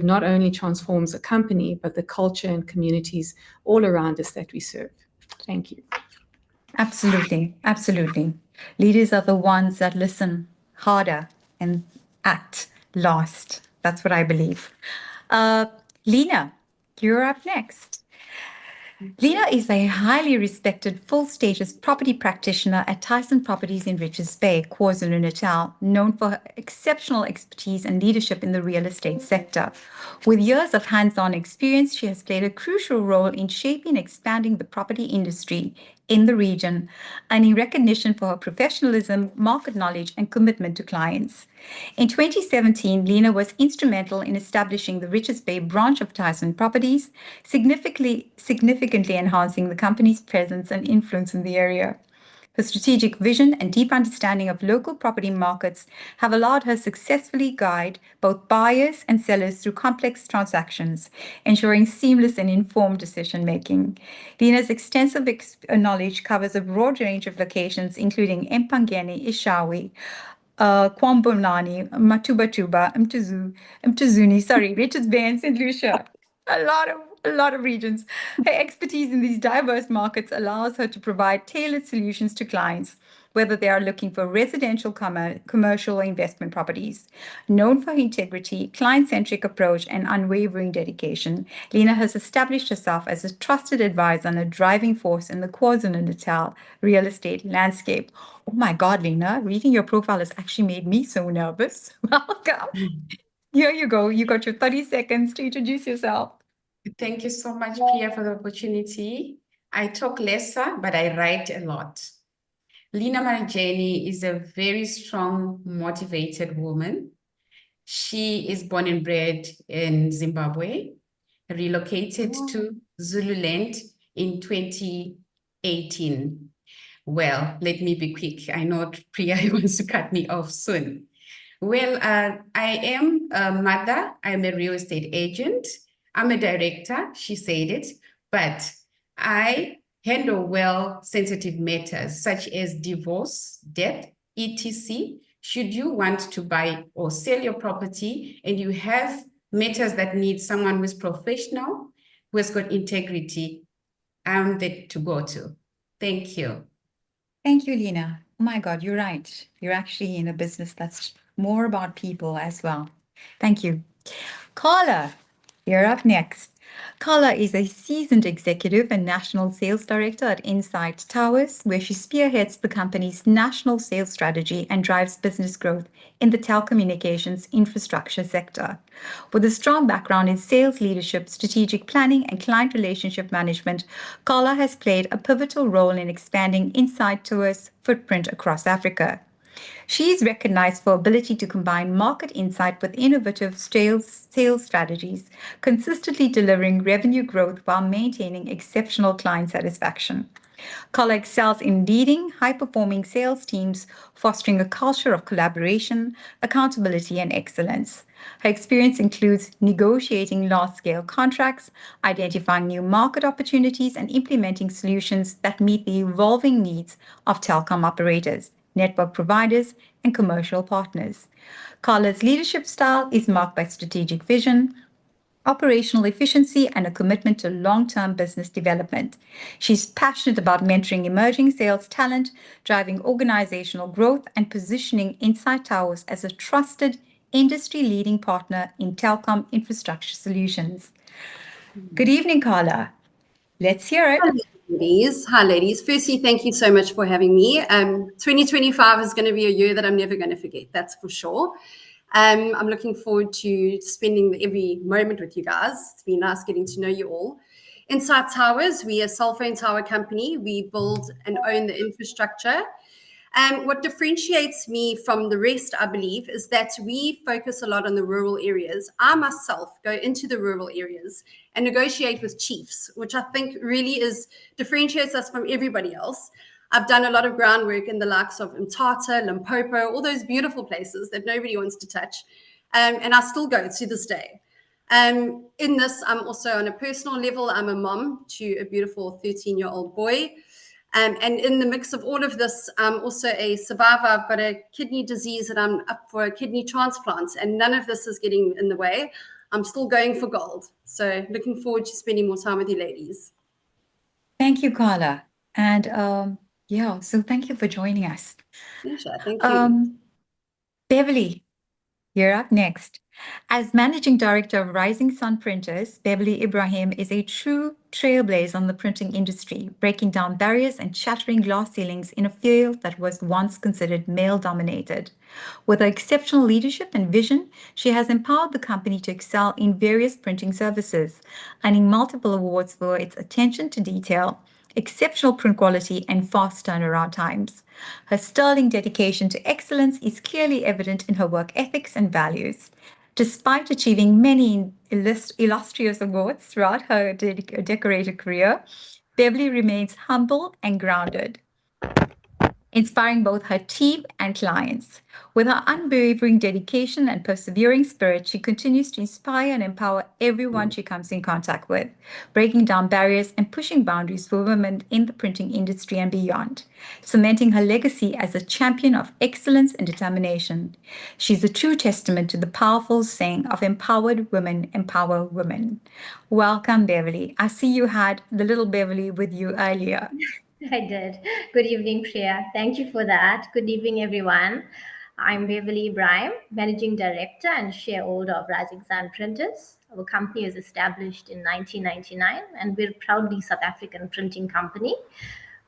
not only transforms a company, but the culture and communities all around us that we serve. Thank you. Absolutely. Absolutely. Leaders are the ones that listen harder and act last. That's what I believe. Lena, you're up next. Lena is a highly respected full-status property practitioner at Tyson Properties in Richards Bay, KwaZulu-Natal, known for her exceptional expertise and leadership in the real estate sector. With years of hands-on experience, she has played a crucial role in shaping and expanding the property industry in the region, earning recognition for her professionalism, market knowledge, and commitment to clients. In 2017, Lena was instrumental in establishing the Richards Bay branch of Tyson Properties, significantly enhancing the company's presence and influence in the area. Her strategic vision and deep understanding of local property markets have allowed her successfully guide both buyers and sellers through complex transactions, ensuring seamless and informed decision-making. Lena's extensive knowledge covers a broad range of locations, including Empangeni, Ishawi, Kwambonani, Matubatuba, Mtuzuni, Richards Bay, and St. Lucia. A lot of regions. Her expertise in these diverse markets allows her to provide tailored solutions to clients, whether they are looking for residential, commercial, or investment properties. Known for her integrity, client-centric approach, and unwavering dedication, Lena has established herself as a trusted advisor and a driving force in the KwaZulu-Natal real estate landscape. Oh my God, Lena, reading your profile has actually made me so nervous. Welcome. Here you go. You got your 30 seconds to introduce yourself. Thank you so much, Priya, for the opportunity. I talk lesser, but I write a lot. Lena Marijeni is a very strong, motivated woman. She is born and bred in Zimbabwe, relocated to Zululand in 2018. Well, let me be quick. I know Priya wants to cut me off soon. Well, I am a mother. I'm a real estate agent. I'm a director, she said it, but I handle well sensitive matters such as divorce, death, etc. Should you want to buy or sell your property and you have matters that need someone who's professional, who has got integrity, I'm there to go to. Thank you. Thank you, Lena. Oh my God, you're right. You're actually in a business that's more about people as well. Thank you. Carla, you're up next. Carla is a seasoned executive and national sales director at Insight Towers, where she spearheads the company's national sales strategy and drives business growth in the telecommunications infrastructure sector. With a strong background in sales leadership, strategic planning, and client relationship management, Carla has played a pivotal role in expanding Insight Towers' footprint across Africa. She is recognized for ability to combine market insight with innovative sales strategies, consistently delivering revenue growth while maintaining exceptional client satisfaction. Carla excels in leading high-performing sales teams, fostering a culture of collaboration, accountability, and excellence. Her experience includes negotiating large-scale contracts, identifying new market opportunities, and implementing solutions that meet the evolving needs of telecom operators, network providers, and commercial partners. Carla's leadership style is marked by strategic vision, operational efficiency, and a commitment to long-term business development. She's passionate about mentoring emerging sales talent, driving organizational growth, and positioning Insight Towers as a trusted, industry-leading partner in telecom infrastructure solutions. Good evening, Carla. Let's hear it. Hi, ladies. Firstly, thank you so much for having me. 2025 is going to be a year that I'm never going to forget, that's for sure. I'm looking forward to spending every moment with you guys. It's been nice getting to know you all. Insight Towers, we are a cell phone tower company. We build and own the infrastructure. What differentiates me from the rest, I believe, is that we focus a lot on the rural areas. I myself go into the rural areas and negotiate with chiefs, which I think really differentiates us from everybody else. I've done a lot of groundwork in the likes of Mthatha, Limpopo, all those beautiful places that nobody wants to touch. And I still go to this day. In this, I'm also on a personal level, I'm a mom to a beautiful 13-year-old boy. And in the mix of all of this, I'm also a survivor. I've got a kidney disease and I'm up for a kidney transplant, and none of this is getting in the way. I'm still going for gold. So looking forward to spending more time with you ladies. Thank you, Carla. And so thank you for joining us. Pleasure. Thank you. Beverly, you're up next. As Managing Director of Rising Sun Printers, Beverly Ibrahim is a true trailblazer on the printing industry, breaking down barriers and shattering glass ceilings in a field that was once considered male-dominated. With her exceptional leadership and vision, she has empowered the company to excel in various printing services, earning multiple awards for its attention to detail, exceptional print quality, and fast turnaround times. Her sterling dedication to excellence is clearly evident in her work ethics and values. Despite achieving many illustrious awards throughout her decorated career, Beverly remains humble and grounded, inspiring both her team and clients. With her unwavering dedication and persevering spirit, she continues to inspire and empower everyone she comes in contact with, breaking down barriers and pushing boundaries for women in the printing industry and beyond, cementing her legacy as a champion of excellence and determination. She's a true testament to the powerful saying of empowered women empower women. Welcome, Beverly. I see you had the little Beverly with you earlier. I did. Good evening, Priya. Thank you for that. Good evening, everyone. I'm Beverly Ibrahim, Managing Director and shareholder of Rising Sun Printers. Our company was established in 1999, and we're a proudly South African printing company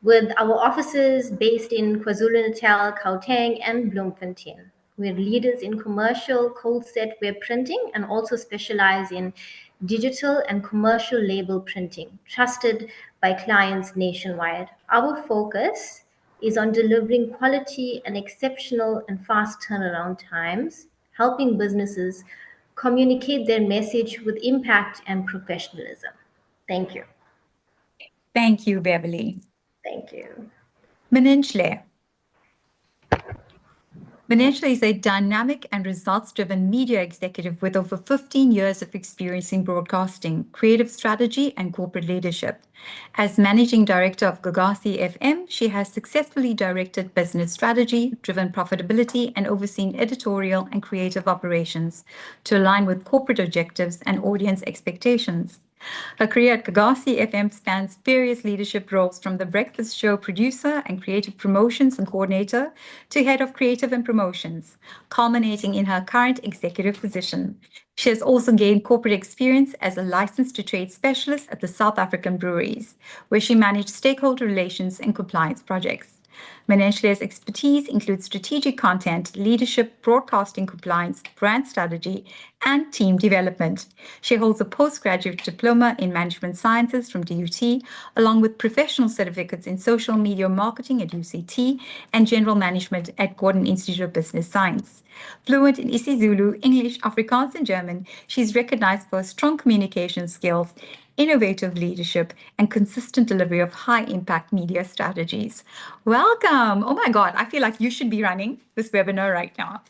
with our offices based in KwaZulu-Natal, Gauteng, and Bloemfontein. We're leaders in commercial cold set web printing and also specialize in digital and commercial label printing, trusted by clients nationwide. Our focus is on delivering quality and exceptional and fast turnaround times, helping businesses communicate their message with impact and professionalism. Thank you. Thank you, Beverly. Thank you. Maninhle. Maninhle is a dynamic and results-driven media executive with over 15 years of experience in broadcasting, creative strategy, and corporate leadership. As Managing Director of Gagasi FM, she has successfully directed business strategy, driven profitability, and overseen editorial and creative operations to align with corporate objectives and audience expectations. Her career at Gagasi FM spans various leadership roles, from the breakfast show producer and creative promotions and coordinator to head of creative and promotions, culminating in her current executive position. She has also gained corporate experience as a licensed to trade specialist at the South African breweries, where she managed stakeholder relations and compliance projects. Maninhle's expertise includes strategic content, leadership, broadcasting compliance, brand strategy, and team development. She holds a postgraduate diploma in management sciences from DUT, along with professional certificates in social media marketing at UCT and general management at Gordon Institute of Business Science. Fluent in isiZulu, English, Afrikaans, and German, she's recognized for her strong communication skills, innovative leadership, and consistent delivery of high-impact media strategies. Welcome. Oh my God, I feel like you should be running this webinar right now.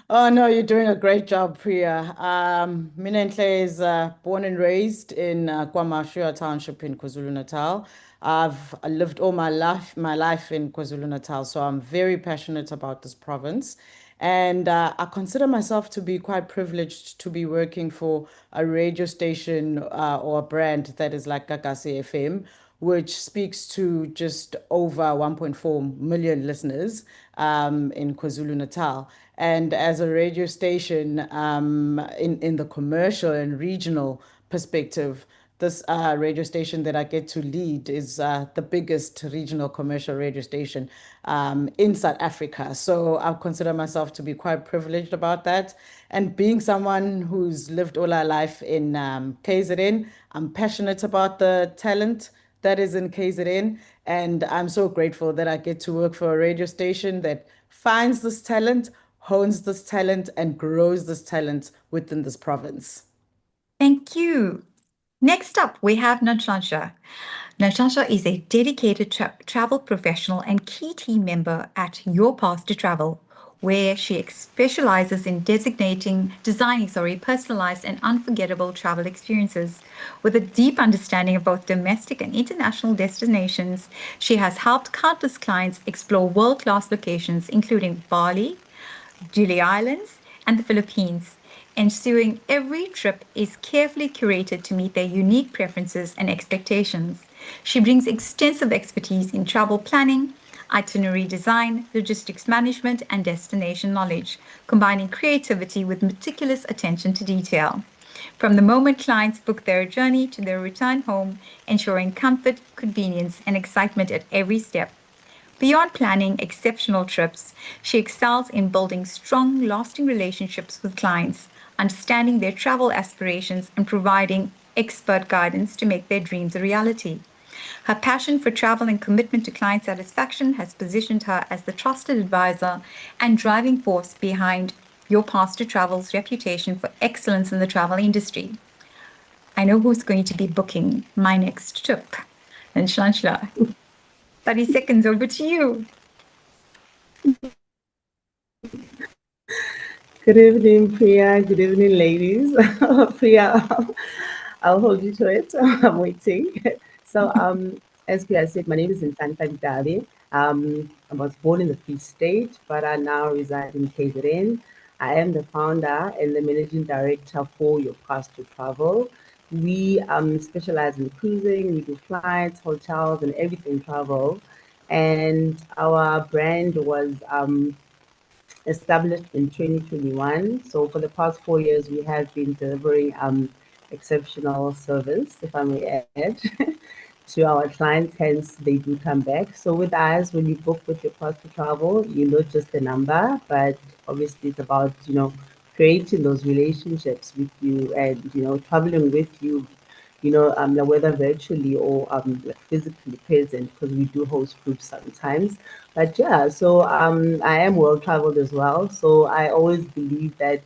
Oh, no, you're doing a great job, Priya. Maninhle is born and raised in KwaMashuya Township in KwaZulu-Natal. I've lived all my life in KwaZulu-Natal, so I'm very passionate about this province. And I consider myself to be quite privileged to be working for a radio station or a brand that is like Gagasi FM, which speaks to just over 1.4 million listeners in KwaZulu-Natal. And as a radio station in the commercial and regional perspective, this radio station that I get to lead is the biggest regional commercial radio station in South Africa. So I consider myself to be quite privileged about that. And being someone who's lived all our life in KZN, I'm passionate about the talent that is in KZN. And I'm so grateful that I get to work for a radio station that finds this talent, hones this talent, and grows this talent within this province. Thank you. Next up, we have Natasha. Natasha is a dedicated travel professional and key team member at Your Path to Travel, where she specializes in designing personalized and unforgettable travel experiences. With a deep understanding of both domestic and international destinations, she has helped countless clients explore world-class locations, including Bali, Gili Islands, and the Philippines. ensuring every trip is carefully curated to meet their unique preferences and expectations. She brings extensive expertise in travel planning, itinerary design, logistics management, and destination knowledge, combining creativity with meticulous attention to detail. From the moment clients book their journey to their return home, ensuring comfort, convenience, and excitement at every step. Beyond planning exceptional trips, she excels in building strong, lasting relationships with clients, understanding their travel aspirations, and providing expert guidance to make their dreams a reality. Her passion for travel and commitment to client satisfaction has positioned her as the trusted advisor and driving force behind Your Path to Travel's reputation for excellence in the travel industry. I know who's going to be booking my next trip. And Shanshla, 30 seconds over to you. Good evening, Priya. Good evening, ladies. Priya, I'll hold you to it. I'm waiting. So, as Priya said, my name is Infanta Vidali. I was born in the Free State, but I now reside in KZN. I am the founder and the managing director for Your Path to Travel. We specialize in cruising. We do flights, hotels, and everything travel. And our brand was established in 2021. So for the past 4 years, we have been delivering exceptional service, if I may add, to our clients. Hence, they do come back. So with us, when you book with Your Path to Travel, you're not just a number, but obviously it's about, creating those relationships with you and, traveling with you, whether virtually or like physically present, because we do host groups sometimes. But yeah, so I am well traveled as well. So I always believe that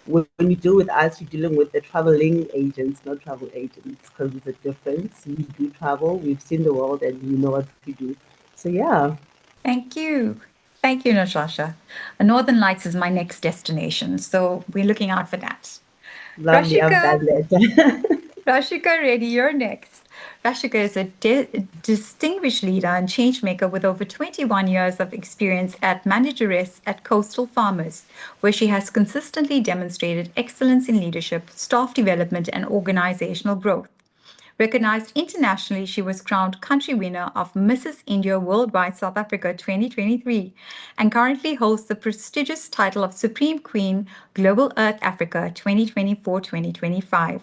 when you deal with us, you're dealing with the traveling agents, not travel agents, because there's a difference. We do travel, we've seen the world, and we know what we do. So yeah. Thank you. Thank you, Natasha. Northern Lights is my next destination, so we're looking out for that. Lovely, I've done that. Rashika Reddy, you're next. Rashika is a distinguished leader and changemaker with over 21 years of experience at manageress at Coastal Farmers, where she has consistently demonstrated excellence in leadership, staff development, and organizational growth. Recognized internationally, she was crowned country winner of Mrs. India Worldwide South Africa 2023 and currently holds the prestigious title of Supreme Queen Global Earth Africa 2024-2025.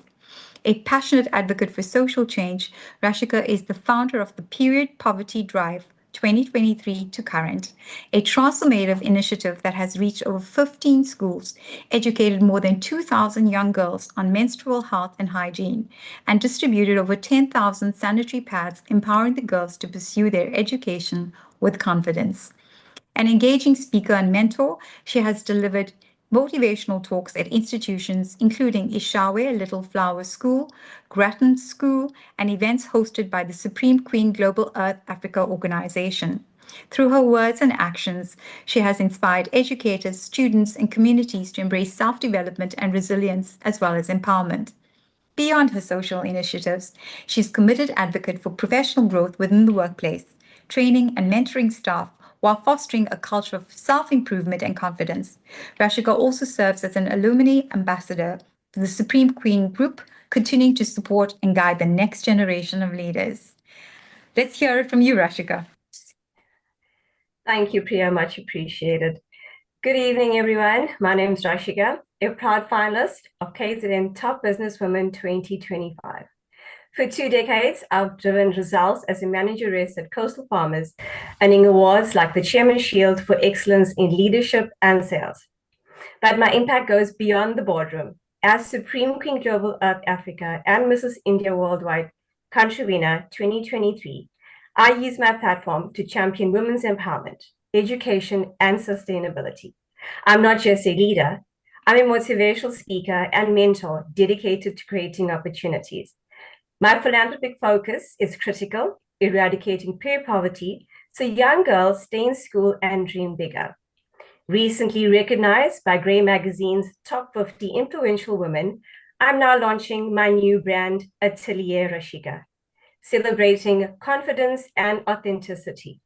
A passionate advocate for social change, Rashika is the founder of the Period Poverty Drive 2023 to current, a transformative initiative that has reached over 15 schools, educated more than 2,000 young girls on menstrual health and hygiene, and distributed over 10,000 sanitary pads, empowering the girls to pursue their education with confidence. An engaging speaker and mentor, she has delivered motivational talks at institutions including Ishawe Little Flower School, Grattan School, and events hosted by the Supreme Queen Global Earth Africa organization. Through her words and actions, she has inspired educators, students, and communities to embrace self-development and resilience as well as empowerment. Beyond her social initiatives, she's a committed advocate for professional growth within the workplace, training and mentoring staff while fostering a culture of self-improvement and confidence. Rashika also serves as an alumni ambassador for the Supreme Queen Group, continuing to support and guide the next generation of leaders. Let's hear it from you, Rashika. Thank you, Priya. Much appreciated. Good evening, everyone. My name is Rashika, a proud finalist of KZN Top Business Women 2025. For 2 decades, I've driven results as a manageress at Coastal Farmers, earning awards like the Chairman's Shield for excellence in leadership and sales. But my impact goes beyond the boardroom. As Supreme Queen Global Earth Africa and Mrs. India Worldwide Country Winner 2023, I use my platform to champion women's empowerment, education, and sustainability. I'm not just a leader, I'm a motivational speaker and mentor dedicated to creating opportunities. My philanthropic focus is critical, eradicating peer poverty so young girls stay in school and dream bigger. Recently recognized by Grey Magazine's Top 50 Influential Women, I'm now launching my new brand, Atelier Rashika, celebrating confidence and authenticity.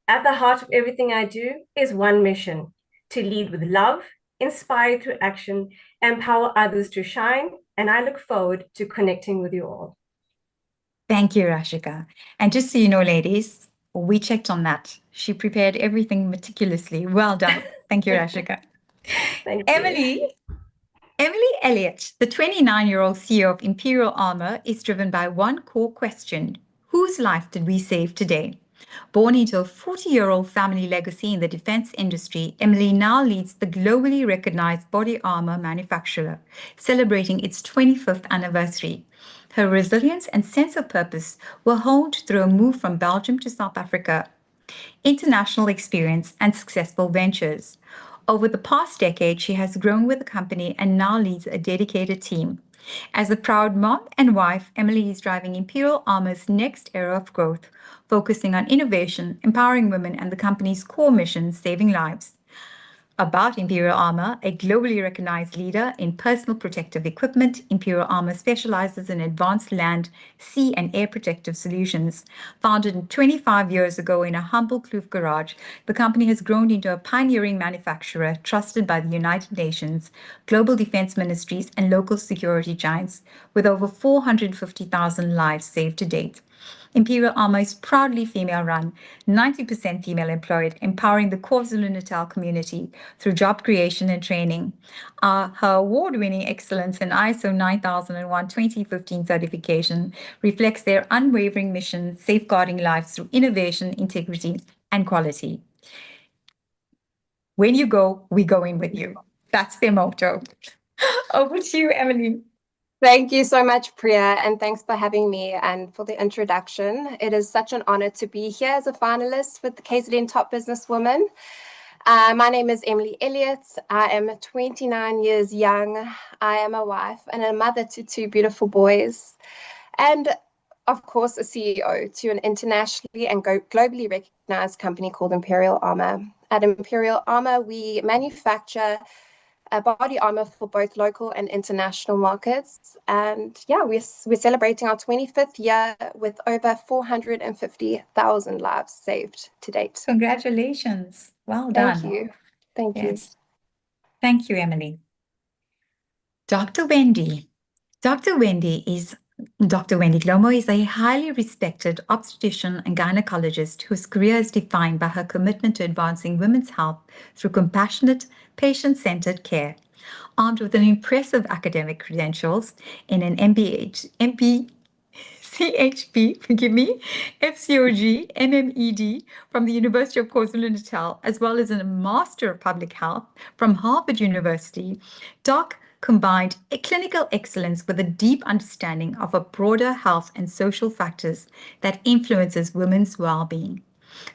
At the heart of everything I do is one mission: to lead with love, inspire through action, empower others to shine, and I look forward to connecting with you all. Thank you, Rashika. And just so you know, ladies, we checked on that. She prepared everything meticulously. Well done. Thank you, Rashika. Thank Emily Elliott, the 29-year-old CEO of Imperial Armour, is driven by one core question: whose life did we save today? Born into a 40-year-old family legacy in the defense industry, Emily now leads the globally recognized body armor manufacturer, celebrating its 25th anniversary. Her resilience and sense of purpose were honed through a move from Belgium to South Africa, international experience, and successful ventures. Over the past decade, she has grown with the company and now leads a dedicated team. As a proud mom and wife, Emily is driving Imperial Armour's next era of growth, focusing on innovation, empowering women, and the company's core mission, saving lives. About Imperial Armour, a globally recognized leader in personal protective equipment, Imperial Armour specializes in advanced land, sea, and air protective solutions. Founded 25 years ago in a humble Kloof garage, the company has grown into a pioneering manufacturer trusted by the United Nations, global defense ministries, and local security giants, with over 450,000 lives saved to date. Imperial Armour is proudly female-run, 90% female-employed, empowering the KwaZulu-Natal community through job creation and training. Her award-winning excellence in ISO 9001:2015 certification reflects their unwavering mission, safeguarding lives through innovation, integrity, and quality. When you go, we go in with you. That's their motto. Over to you, Emily. Thank you so much, Priya, and thanks for having me and for the introduction. It is such an honor to be here as a finalist with the KZN Top Business Women. My name is Emily Elliott. I am 29 years young. I am a wife and a mother to two beautiful boys, and of course, a CEO to an internationally and globally recognized company called Imperial Armour. At Imperial Armour, we manufacture body armor for both local and international markets. And yeah, we're celebrating our 25th year with over 450,000 lives saved to date. Congratulations. Well done. Thank you. Thank you. Thank you, Emily. Dr. Wendy Glomo is a highly respected obstetrician and gynecologist whose career is defined by her commitment to advancing women's health through compassionate, patient-centered care. Armed with an impressive academic credentials in an CHP, forgive me, FCOG, MMED from the University of KwaZulu-Natal, as well as a Master of Public Health from Harvard University, Doc combined a clinical excellence with a deep understanding of a broader health and social factors that influences women's well-being.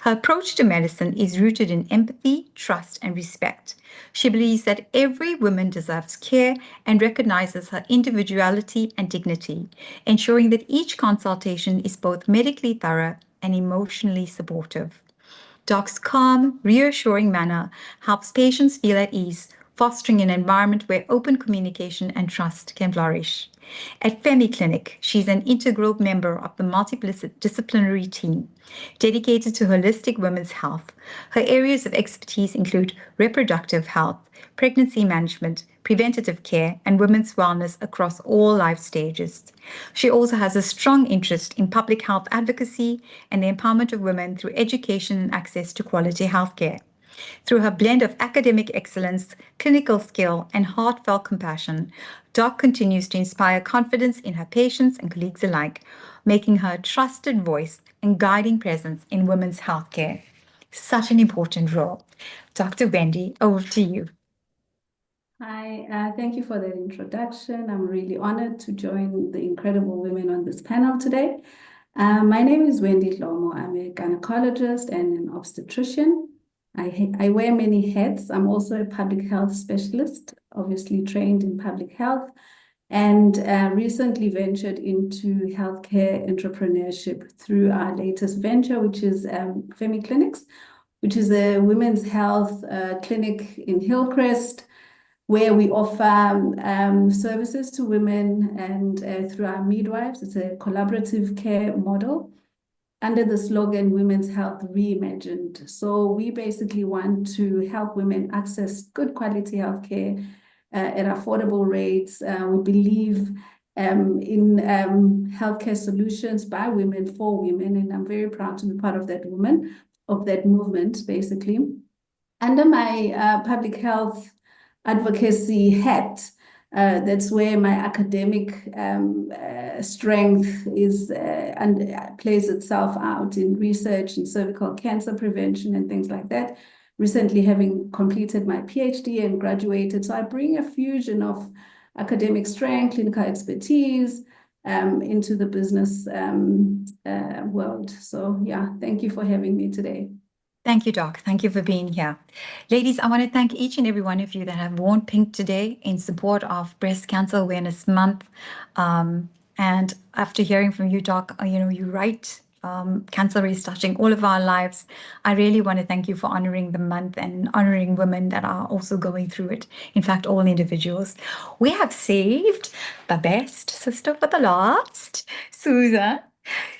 Her approach to medicine is rooted in empathy, trust, and respect. She believes that every woman deserves care and recognizes her individuality and dignity, ensuring that each consultation is both medically thorough and emotionally supportive. Doc's calm, reassuring manner helps patients feel at ease, fostering an environment where open communication and trust can flourish. At FemiClinic, she's an integral member of the multidisciplinary team dedicated to holistic women's health. Her areas of expertise include reproductive health, pregnancy management, preventative care, and women's wellness across all life stages. She also has a strong interest in public health advocacy and the empowerment of women through education and access to quality healthcare. Through her blend of academic excellence, clinical skill, and heartfelt compassion, Doc continues to inspire confidence in her patients and colleagues alike, making her a trusted voice and guiding presence in women's healthcare. Such an important role. Dr. Wendy, over to you. Hi, thank you for the introduction. I'm really honored to join the incredible women on this panel today. My name is Wendy Glomo. I'm a gynecologist and an obstetrician. I wear many hats. I'm also a public health specialist, obviously trained in public health, and recently ventured into healthcare entrepreneurship through our latest venture, which is FemiClinics, which is a women's health clinic in Hillcrest, where we offer services to women and through our midwives. It's a collaborative care model. under the slogan Women's Health Reimagined. So we basically want to help women access good quality healthcare at affordable rates. We believe in healthcare solutions by women for women, and I'm very proud to be part of that movement, basically. Under my public health advocacy hat, that's where my academic strength is and plays itself out in research in cervical cancer prevention and things like that. Recently, having completed my PhD and graduated, so I bring a fusion of academic strength, clinical expertise into the business world. So yeah, thank you for having me today. Thank you, Doc. Thank you for being here. Ladies, I want to thank each and every one of you that have worn pink today in support of Breast Cancer Awareness Month. And after hearing from you, Doc, you write cancer is touching all of our lives. I really want to thank you for honoring the month and honoring women that are also going through it. In fact, all individuals. We have saved the best sister for the last, Susan.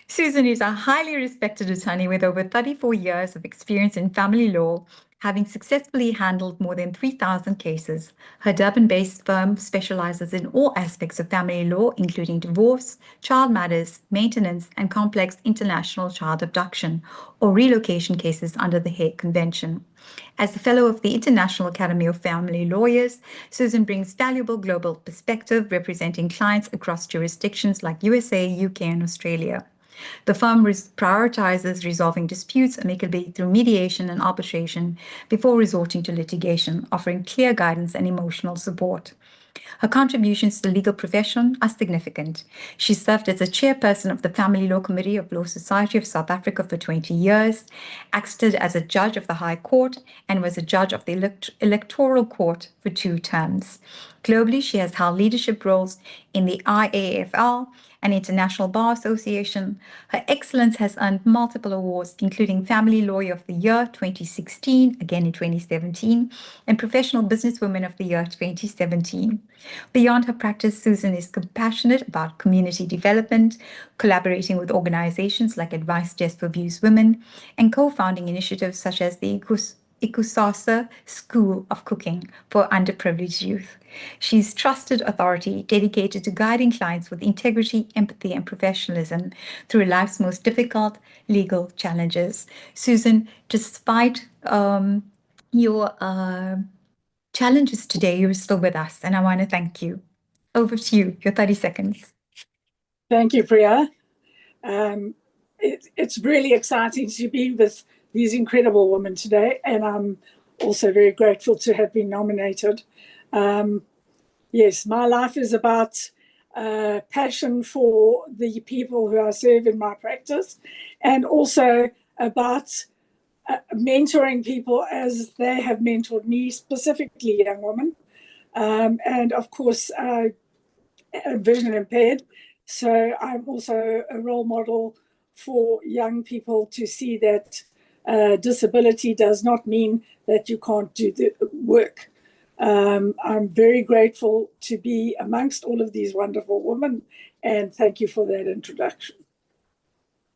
Susan is a highly respected attorney with over 34 years of experience in family law, having successfully handled more than 3,000 cases. Her Durban-based firm specializes in all aspects of family law, including divorce, child matters, maintenance, and complex international child abduction or relocation cases under the Hague Convention. As the fellow of the International Academy of Family Lawyers, Susan brings valuable global perspective, representing clients across jurisdictions like USA, UK, and Australia. The firm prioritizes resolving disputes amicably through mediation and arbitration before resorting to litigation, offering clear guidance and emotional support. Her contributions to the legal profession are significant. She served as a chairperson of the Family Law Committee of Law Society of South Africa for 20 years, acted as a judge of the High Court, and was a judge of the Electoral Court for 2 terms. Globally, she has held leadership roles in the IAFL and International Bar Association. Her excellence has earned multiple awards, including Family Lawyer of the Year 2016, again in 2017, and Professional Businesswoman of the Year 2017. Beyond her practice, Susan is compassionate about community development, collaborating with organizations like Advice Desk for Abused Women, and co-founding initiatives such as the Ikusasa School of Cooking for underprivileged youth. She's trusted authority dedicated to guiding clients with integrity, empathy, and professionalism through life's most difficult legal challenges. Susan, despite your challenges today, you're still with us, and I want to thank you. Over to you, your 30 seconds. Thank you, Priya. It's really exciting to be with these incredible women today, and I'm also very grateful to have been nominated. Yes, my life is about passion for the people who I serve in my practice, and also about mentoring people as they have mentored me, specifically young women. And of course, I'm vision impaired, so I'm also a role model for young people to see that disability does not mean that you can't do the work. I'm very grateful to be amongst all of these wonderful women, and thank you for that introduction.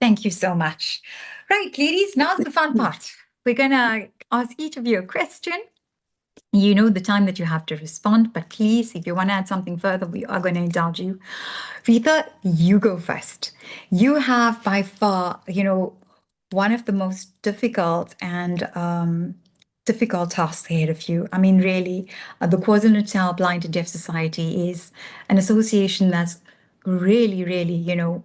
Thank you so much. Right, ladies, now's the fun part. We're going to ask each of you a question. You know the time that you have to respond, but please, if you want to add something further, we are going to indulge you. Rita, you go first. You have by far, one of the most difficult and difficult tasks ahead of you. I mean, really, the KwaZulu-Natal Blind and Deaf Society is an association that's really,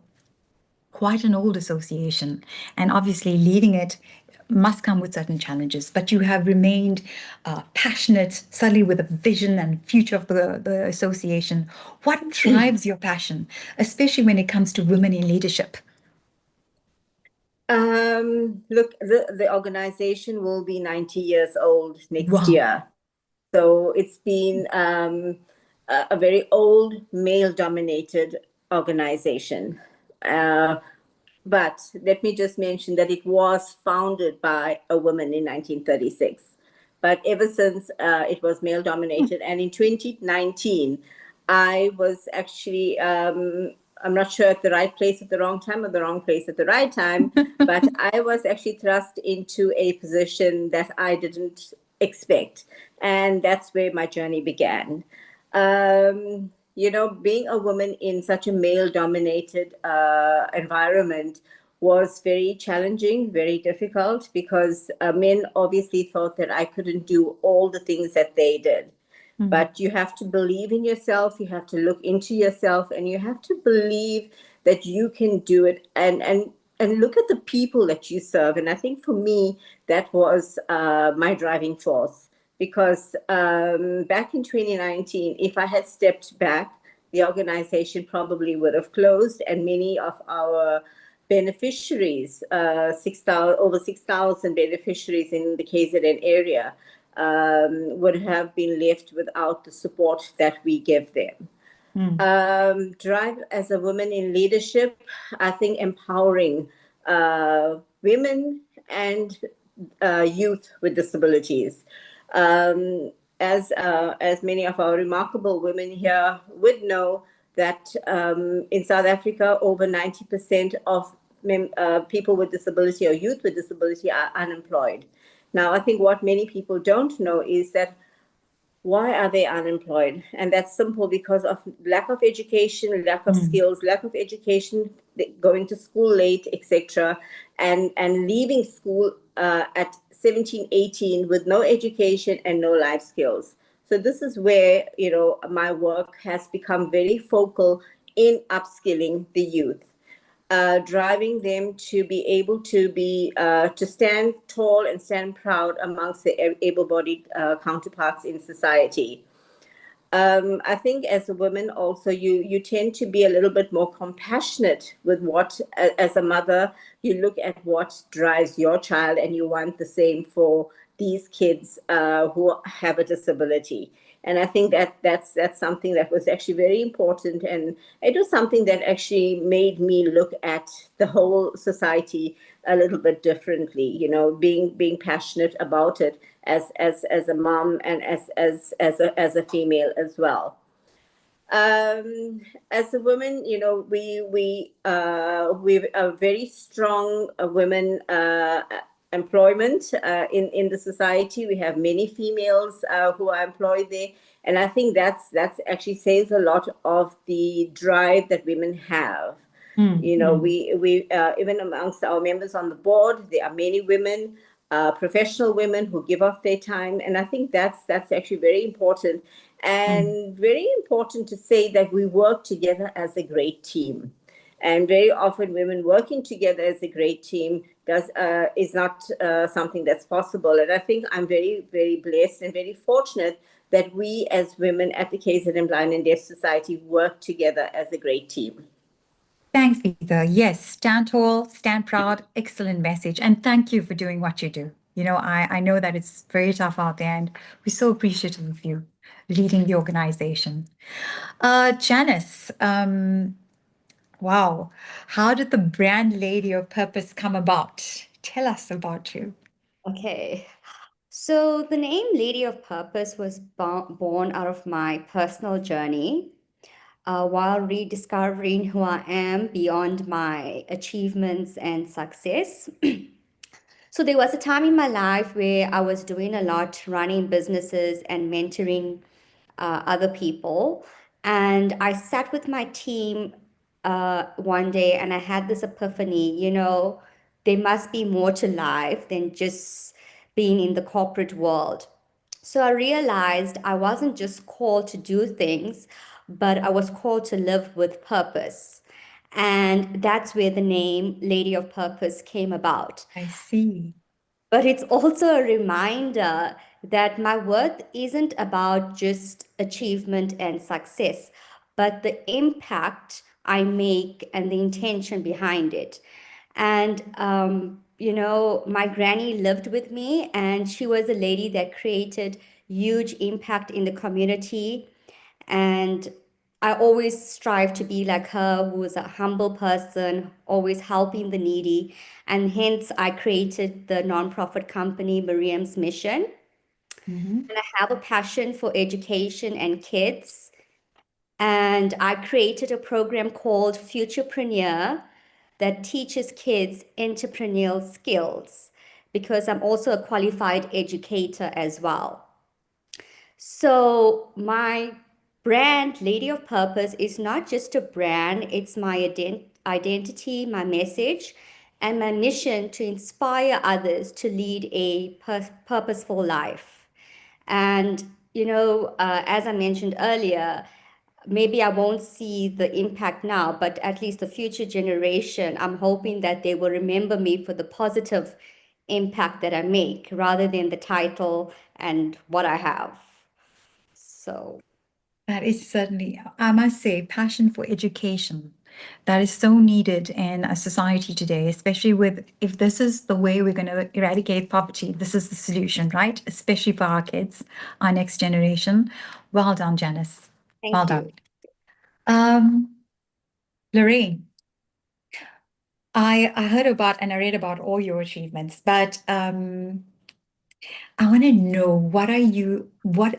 quite an old association. And obviously leading it must come with certain challenges, but you have remained passionate, certainly with a vision and future of the association. What drives your passion, especially when it comes to women in leadership? Look, the organization will be 90 years old next year. So it's been a very old, male-dominated organization. But let me just mention that it was founded by a woman in 1936. But ever since it was male-dominated, and in 2019, I was actually I'm not sure at the right place at the wrong time or the wrong place at the right time, but I was actually thrust into a position that I didn't expect. And that's where my journey began. Being a woman in such a male-dominated environment was very challenging, very difficult, because men obviously thought that I couldn't do all the things that they did. But you have to believe in yourself, you have to look into yourself, and you have to believe that you can do it, and look at the people that you serve. And I think for me, that was my driving force. Because back in 2019, if I had stepped back, the organization probably would have closed, and many of our beneficiaries, over 6,000 beneficiaries in the KZN area, would have been left without the support that we give them. Drive as a woman in leadership, I think empowering women and youth with disabilities. As many of our remarkable women here would know, that in South Africa, over 90% of people with disability or youth with disability are unemployed. Now, I think what many people don't know is that why are they unemployed? And that's simple, because of lack of education, lack of skills, lack of education, going to school late, etc., and leaving school at 17, 18 with no education and no life skills. So this is where, my work has become very focal in upskilling the youth. Driving them to be able to stand tall and stand proud amongst the able-bodied counterparts in society. I think as a woman also, you tend to be a little bit more compassionate with what, as a mother, you look at what drives your child, and you want the same for these kids who have a disability. And I think that's something that was actually very important, and it was something that actually made me look at the whole society a little bit differently. Being passionate about it as a mom and as a female as well. As a woman, we are very strong women employment in the society. We have many females who are employed there, and I think that's actually says a lot of the drive that women have. We even amongst our members on the board, there are many women, professional women who give up their time, and I think that's actually very important, and very important to say that we work together as a great team. And very often women working together as a great team is not something that's possible. And I think I'm very, very blessed and very fortunate that we as women at the KZN Blind and Deaf Society work together as a great team. Thanks, Peter. Yes, stand tall, stand proud, excellent message. And thank you for doing what you do. I know that it's very tough out there, and we're so appreciative of you leading the organization. Janice, wow. How did the brand Lady of Purpose come about? Tell us about you. Okay. So the name Lady of Purpose was born out of my personal journey while rediscovering who I am beyond my achievements and success. So there was a time in my life where I was doing a lot, running businesses and mentoring other people. And I sat with my team one day and I had this epiphany, there must be more to life than just being in the corporate world. So I realized I wasn't just called to do things, but I was called to live with purpose. And that's where the name Lady of Purpose came about. I see. But it's also a reminder that my worth isn't about just achievement and success, but the impact I make and the intention behind it. And, my granny lived with me, and she was a lady that created huge impact in the community. And I always strive to be like her, who is a humble person, always helping the needy. And hence, I created the nonprofit company, Miriam's Mission. And I have a passion for education and kids. And I created a program called Futurepreneur that teaches kids entrepreneurial skills, because I'm also a qualified educator as well. So my brand, Lady of Purpose, is not just a brand, it's my identity, my message, and my mission to inspire others to lead a purposeful life. And, as I mentioned earlier, maybe I won't see the impact now, but at least the future generation, I'm hoping that they will remember me for the positive impact that I make rather than the title and what I have. So that is certainly, I must say, passion for education. That is so needed in a society today, especially if this is the way we're going to eradicate poverty, this is the solution, right? Especially for our kids, our next generation. Well done, Janice. Thank you. Done. Lorraine, I heard about and I read about all your achievements, but I want to know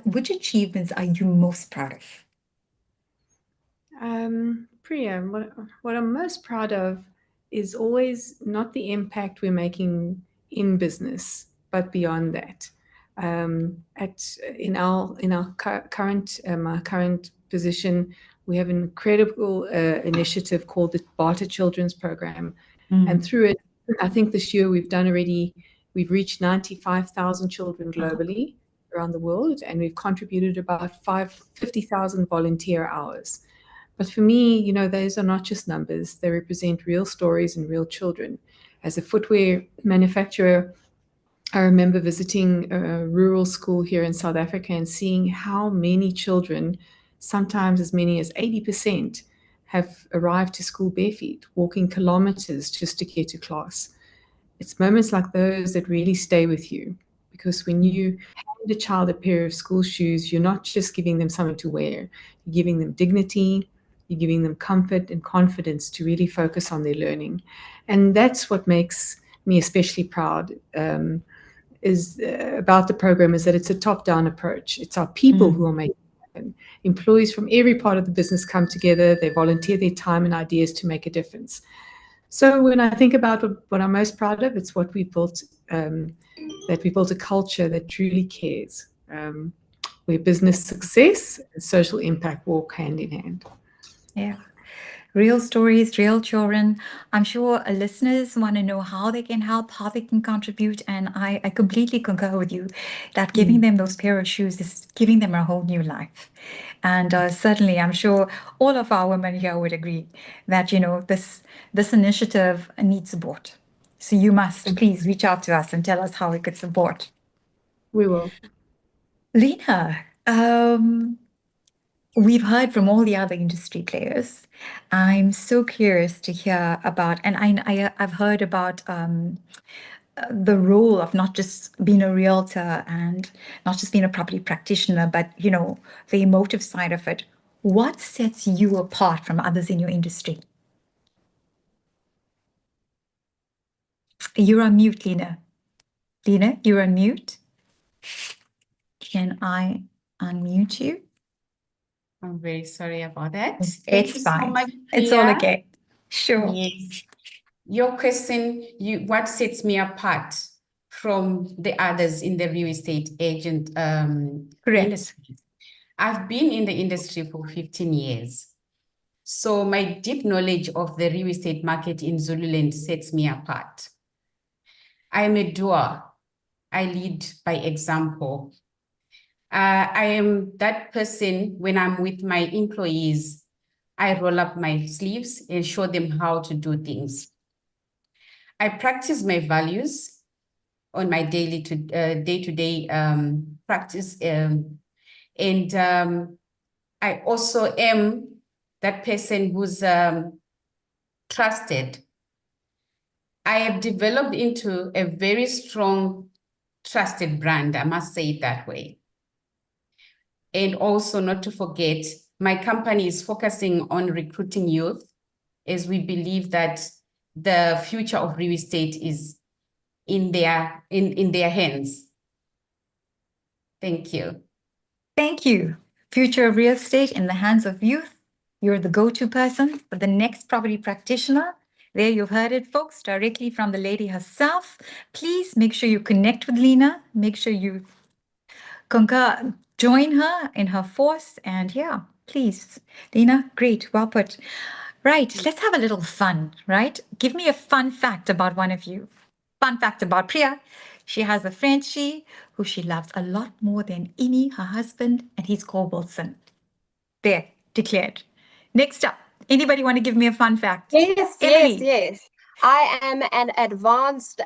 which achievements are you most proud of? Priya, what I'm most proud of is always not the impact we're making in business, but beyond that. In our current position, we have an incredible initiative called the Barter Children's Program, and through it, I think this year we've reached 95,000 children globally around the world, and we've contributed about 50,000 volunteer hours. But for me, those are not just numbers. They represent real stories and real children. As a footwear manufacturer, I remember visiting a rural school here in South Africa and seeing how many children, sometimes as many as 80%, have arrived to school barefoot, walking kilometers just to get to class. It's moments like those that really stay with you, because when you hand a child a pair of school shoes, you're not just giving them something to wear. You're giving them dignity, you're giving them comfort and confidence to really focus on their learning. And that's what makes me especially proud about the program, is that it's a top-down approach. It's our people who are making it happen. Employees from every part of the business come together, they volunteer their time and ideas to make a difference. So when I think about what I'm most proud of, it's what we built, that we built a culture that truly cares, where business success and social impact walk hand in hand. Yeah. Real stories, real children. I'm sure listeners want to know how they can help, how they can contribute. And I completely concur with you that giving them those pair of shoes is giving them a whole new life. And certainly, I'm sure all of our women here would agree that, this initiative needs support. So you must please reach out to us and tell us how we could support. We will. Lena, we've heard from all the other industry players. I'm so curious to hear about, and I've heard about the role of not just being a realtor and not just being a property practitioner, but the emotive side of it. What sets you apart from others in your industry? You're on mute, Lena. Lena, you're on mute. Can I unmute you? I'm very sorry about that. It's fine. So much, it's all okay. Sure. Yes. Your question, what sets me apart from the others in the real estate agent industry? I've been in the industry for 15 years. So my deep knowledge of the real estate market in Zululand sets me apart. I am a doer. I lead by example. I am that person when I'm with my employees, I roll up my sleeves and show them how to do things. I practice my values on my day-to-day practice. And I also am that person who's trusted. I have developed into a very strong, trusted brand, I must say it that way. And also, not to forget, my company is focusing on recruiting youth, as we believe that the future of real estate is in their hands. Thank you. Thank you. Future of real estate in the hands of youth. You're the go-to person for the next property practitioner. There you've heard it, folks, directly from the lady herself. Please make sure you connect with Lena. Make sure you join her in her force. And yeah, please, Lena, great, well put. Right, let's have a little fun, right? Give me a fun fact about one of you. Fun fact about Priya. She has a Frenchie who she loves a lot more than Ini, her husband, and he's called Wilson. There, declared. Next up, anybody want to give me a fun fact? Yes, Emily. yes. I am an advanced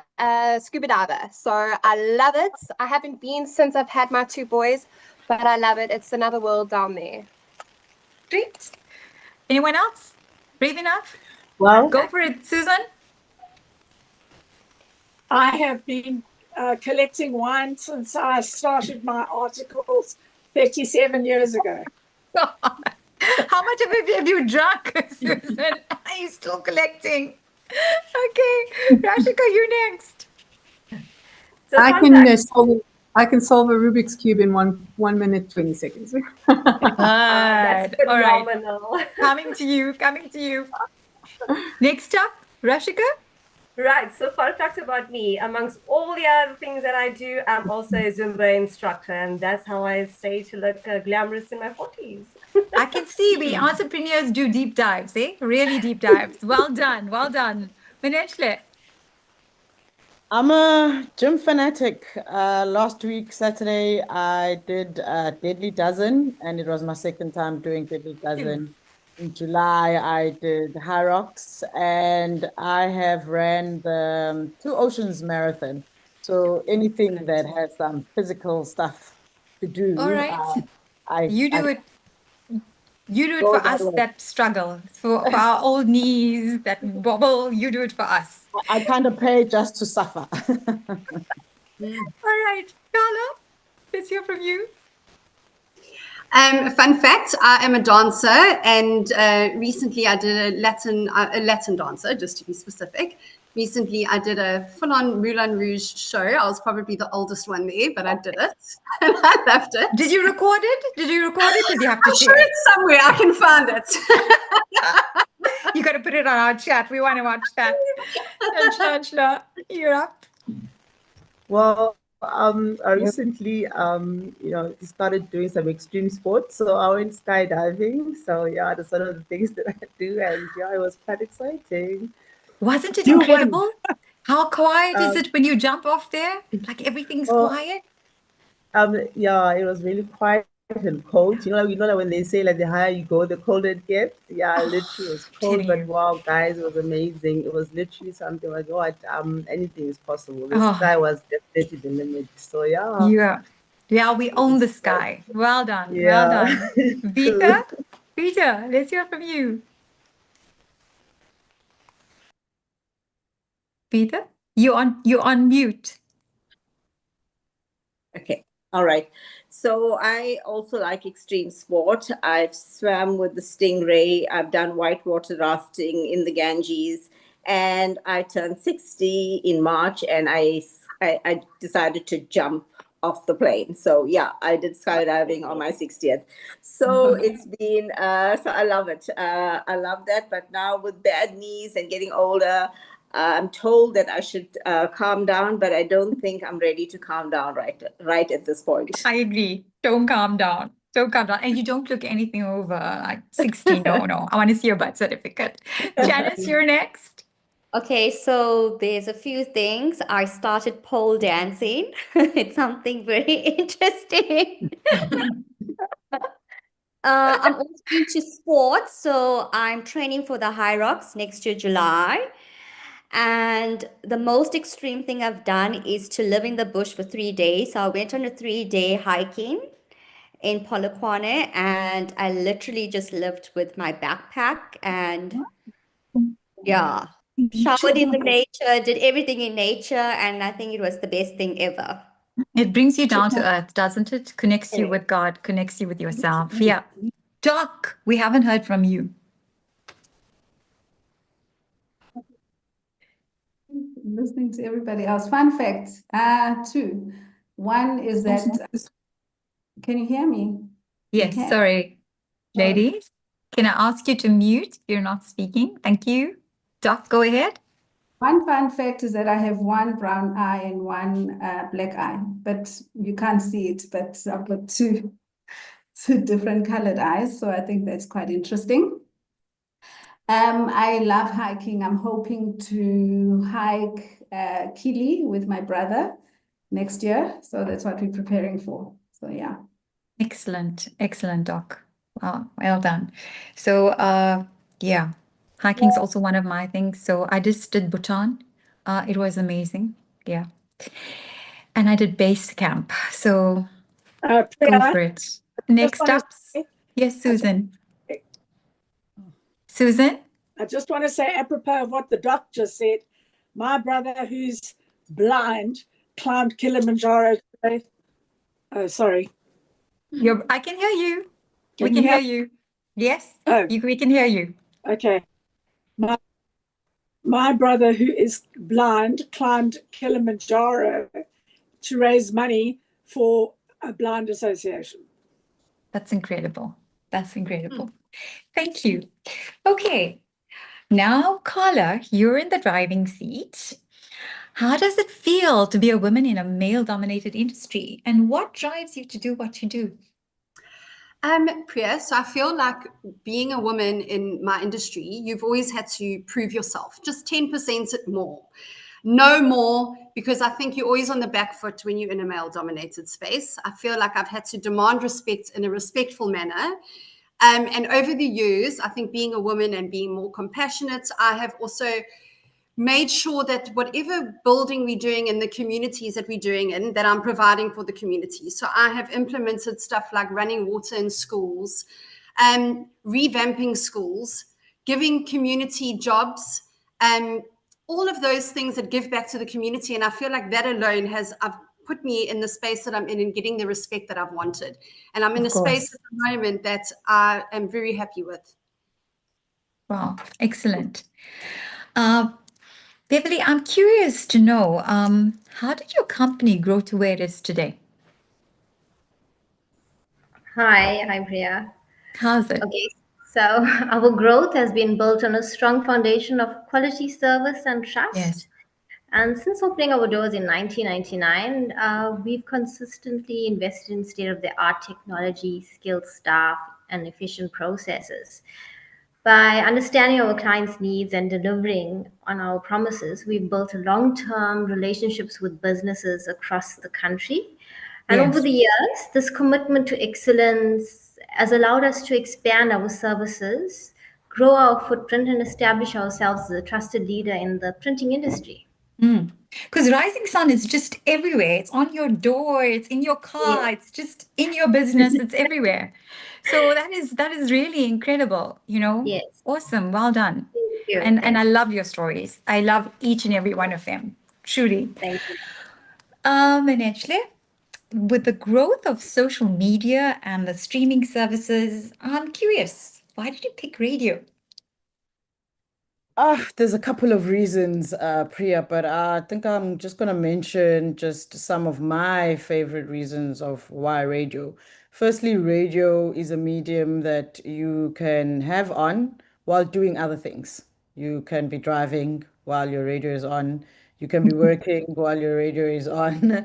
scuba diver, so I love it. I haven't been since I've had my 2 boys, but I love it. It's another world down there. Great. Anyone else? Brave enough? Well, Go for it, Susan. I have been collecting wine since I started my articles 37 years ago. How much of it have you drunk, Susan? Are you still collecting? Okay, Rashika, you next. So I can solve a Rubik's Cube in 1 minute, 20 seconds. That's All right. phenomenal. Coming to you. Next up, Rashika. Right, so fun fact about me, amongst all the other things that I do, I'm also a Zumba instructor, and that's how I stay to look glamorous in my 40s. I can see we entrepreneurs do deep dives, eh? Really deep dives. Well done, well done. Minechle. I'm a gym fanatic. Last week, Saturday, I did Deadly Dozen, and it was my second time doing Deadly Dozen. In July, I did High Rocks, and I have ran the 2 Oceans Marathon. So anything that has some physical stuff to do, All right. I You do it. You do it go for that us way. that struggle, for our old knees that wobble. You do it for us. I kind of pay just to suffer. All right, Carla, let's hear from you. Fun fact, I am a dancer, and recently I did a Latin dancer, just to be specific. Recently I did a full-on Moulin Rouge show. I was probably the oldest one there, but I did it, and I loved it. Did you record it? Because you have to I'm share sure it. it's somewhere. I can find it. You got to put it on our chat. We want to watch that. Angela, you're up. Well, I recently, started doing some extreme sports. So I went skydiving. So yeah, that's one of the things that I do, and yeah, it was quite exciting. Wasn't it incredible? How quiet is it when you jump off there? Like everything's quiet. Yeah, it was really quiet and cold. Like when they say like the higher you go, the colder it gets. Yeah, literally it was cold, but wow, guys, it was amazing. It was literally something like what anything is possible. The sky was definitely the limit. So yeah. Yeah, we own the sky. Well done. Yeah. Well done. Vita, let's hear from you. Vita, you're on mute. Okay. All right. So I also like extreme sport. I've swam with the Stingray. I've done whitewater rafting in the Ganges, and I turned 60 in March, and I decided to jump off the plane. So yeah, I did skydiving on my 60th. So it's been, so I love it. I love that. But now with bad knees and getting older, I'm told that I should calm down, but I don't think I'm ready to calm down right at this point. I agree. Don't calm down. Don't calm down. And you don't look anything over like 60. No. I want to see your birth certificate. Janice, you're next. Okay, so there's a few things. I started pole dancing. It's something very interesting. I'm also into sports, so I'm training for the High Rocks next year, July. And the most extreme thing I've done is to live in the bush for 3 days. So I went on a 3-day hiking in Polokwane, and I literally just lived with my backpack and showered in the nature, did everything in nature, and I think it was the best thing ever. It brings you down to earth, doesn't it? Connects you with God, connects you with yourself. Yeah. Doc, we haven't heard from you. Listening to everybody else. Fun facts, 2. One is that, can you hear me? Yes, sorry, ladies. Can I ask you to mute if you're not speaking? Thank you. Doc, go ahead. One fun fact is that I have one brown eye and one black eye, but you can't see it, but I've got two different colored eyes, so I think that's quite interesting. I love hiking. I'm hoping to hike Kili with my brother next year, so that's what we're preparing for. So yeah. Excellent, excellent, Doc. Wow, well done. So yeah, hiking is also one of my things. So I just did Bhutan. It was amazing. Yeah. And I did base camp. So go Priya, for it. Next up, yes, Susan. Susan? I just want to say, apropos of what the doc just said, my brother, who's blind, climbed Kilimanjaro today. Oh, sorry. I can hear you. We Can can you hear hear? you. Yes, Oh, we can hear you. okay. My brother, who is blind, climbed Kilimanjaro to raise money for a blind association. That's incredible. That's incredible. Thank you. Okay. Now, Carla, you're in the driving seat. How does it feel to be a woman in a male-dominated industry? And what drives you to do what you do? Priya, so I feel like being a woman in my industry, you've always had to prove yourself, just 10% more. No more, because I think you're always on the back foot when you're in a male-dominated space. I feel like I've had to demand respect in a respectful manner. And over the years, I think being a woman and being more compassionate, I have also made sure that whatever building we're doing in the communities that we're doing in, that I'm providing for the community. So I have implemented stuff like running water in schools, revamping schools, giving community jobs, all of those things that give back to the community. And I feel like that alone has put me in the space that I'm in and getting the respect that I've wanted. And I'm in a space at the moment that I am very happy with. Wow, excellent. Beverly, I'm curious to know, how did your company grow to where it is today? Hi, I'm Priya. How's it? Okay, so our growth has been built on a strong foundation of quality service and trust. Yes. And since opening our doors in 1999, we've consistently invested in state-of-the-art technology, skilled staff, and efficient processes. By understanding our clients' needs and delivering on our promises, we've built long-term relationships with businesses across the country. And over the years, this commitment to excellence has allowed us to expand our services, grow our footprint, and establish ourselves as a trusted leader in the printing industry. Because Rising Sun is just everywhere. It's on your door, it's in your car, it's just in your business, it's everywhere. So that is really incredible, you know? Yes. Awesome. Well done. Thank you. And I love your stories. I love each and every one of them. Truly. Thank you. And actually, with the growth of social media and the streaming services, I'm curious, why did you pick radio? There's a couple of reasons, Priya, but I think I'm just going to mention just some of my favorite reasons of why radio. Firstly, radio is a medium that you can have on while doing other things. You can be driving while your radio is on. You can be working while your radio is on.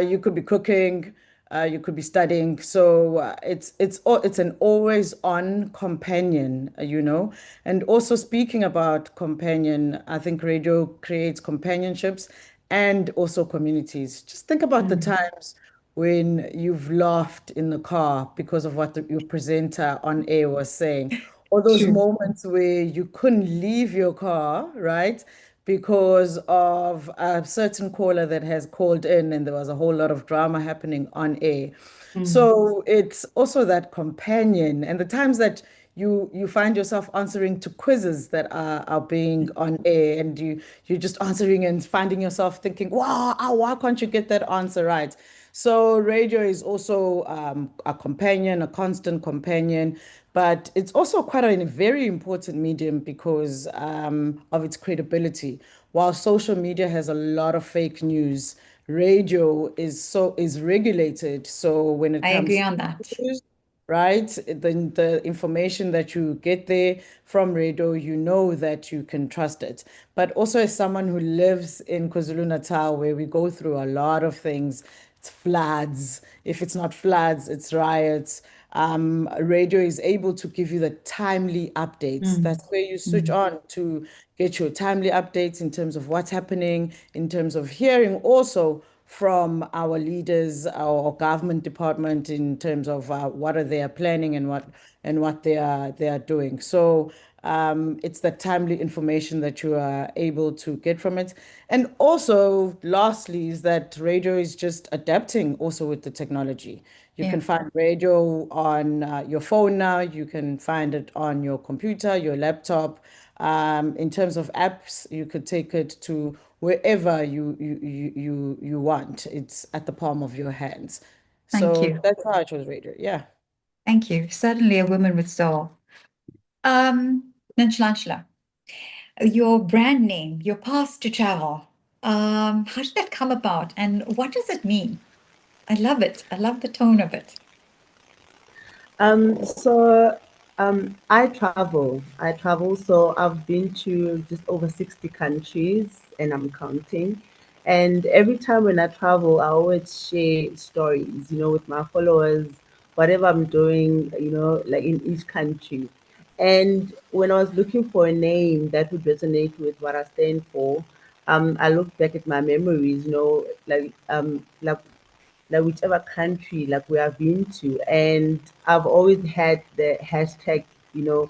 You could be cooking. You could be studying. So it's an always on companion, you know. And also speaking about companion, I think radio creates companionships and also communities. Just think about the times when you've laughed in the car because of what your presenter on air was saying, or those moments where you couldn't leave your car, right? Because of a certain caller that has called in and there was a whole lot of drama happening on air. So it's also that companion and the times that you find yourself answering to quizzes that are being on air and you're just answering and finding yourself thinking, wow, why can't you get that answer right? So radio is also a companion, a constant companion, but it's also quite a very important medium because of its credibility. While social media has a lot of fake news, radio is regulated. So when it I comes agree to on that. news, right? The information that you get there from radio, you know that you can trust it. But also as someone who lives in KwaZulu-Natal, where we go through a lot of things, it's floods. If it's not floods, it's riots. Radio is able to give you the timely updates. That's where you switch on to get your timely updates in terms of what's happening, in terms of hearing also from our leaders, our government department, in terms of what are they planning and what they are doing. So it's the timely information that you are able to get from it. And also, lastly, is that radio is just adapting also with the technology. You can find radio on your phone now. You can find it on your computer, your laptop. In terms of apps, you could take it to wherever you want. It's at the palm of your hands. Thank you. That's how I chose radio. Yeah. Thank you. Certainly a woman with soul. Nanchlanchla, your brand name, your path to travel, how did that come about and what does it mean? I love it. I love the tone of it. I travel. So I've been to just over 60 countries and I'm counting. And every time when I travel, I always share stories, with my followers, whatever I'm doing, like in each country. And when I was looking for a name that would resonate with what I stand for, I looked back at my memories, like whichever country like we have been to, and I've always had the hashtag, your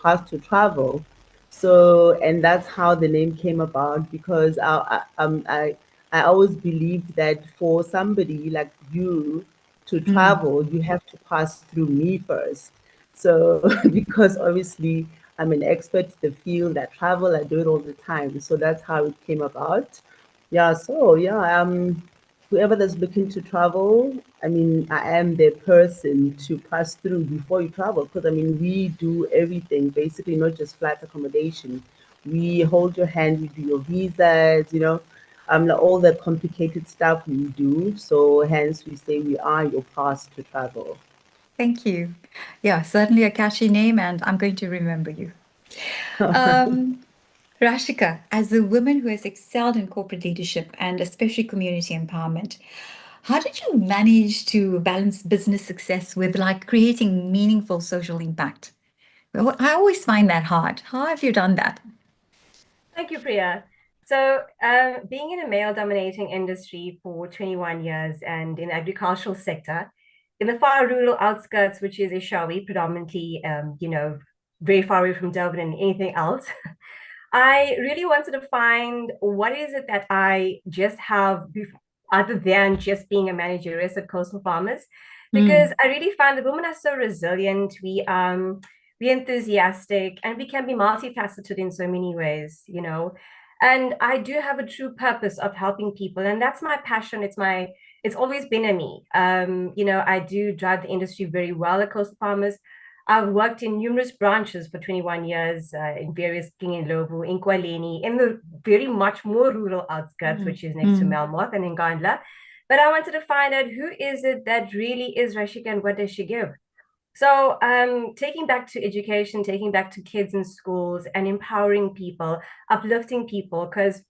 path to travel. So, and that's how the name came about, because I always believed that for somebody like you to travel, you have to pass through me first. So because obviously I'm an expert in the field, I travel, I do it all the time, so that's how it came about. Whoever that's looking to travel, I mean, I am the person to pass through before you travel, because I mean, we do everything basically, not just flight accommodation. We hold your hand, we do your visas, like all the complicated stuff we do. So hence we say we are your pass to travel. Thank you. Yeah, certainly a catchy name, and I'm going to remember you. Rashika, as a woman who has excelled in corporate leadership and especially community empowerment, how did you manage to balance business success with like creating meaningful social impact? Well, I always find that hard. How have you done that? Thank you, Priya. So, being in a male-dominating industry for 21 years and in the agricultural sector, in the far rural outskirts, which is Eshowe, predominantly, very far away from Durban and anything else, I really wanted to find what is it that I just have other than just being a manageress at Coastal Farmers, because I really find that women are so resilient. We're enthusiastic and we can be multifaceted in so many ways, And I do have a true purpose of helping people, and that's my passion. It's always been in me. I do drive the industry very well at Coastal Farmers. I've worked in numerous branches for 21 years in various King and Lovu, in Kwaleni, in the very much more rural outskirts, which is next to Melmoth and in Gandla. But I wanted to find out who is it that really is Rashika and what does she give? So taking back to education, taking back to kids in schools and empowering people, uplifting people, because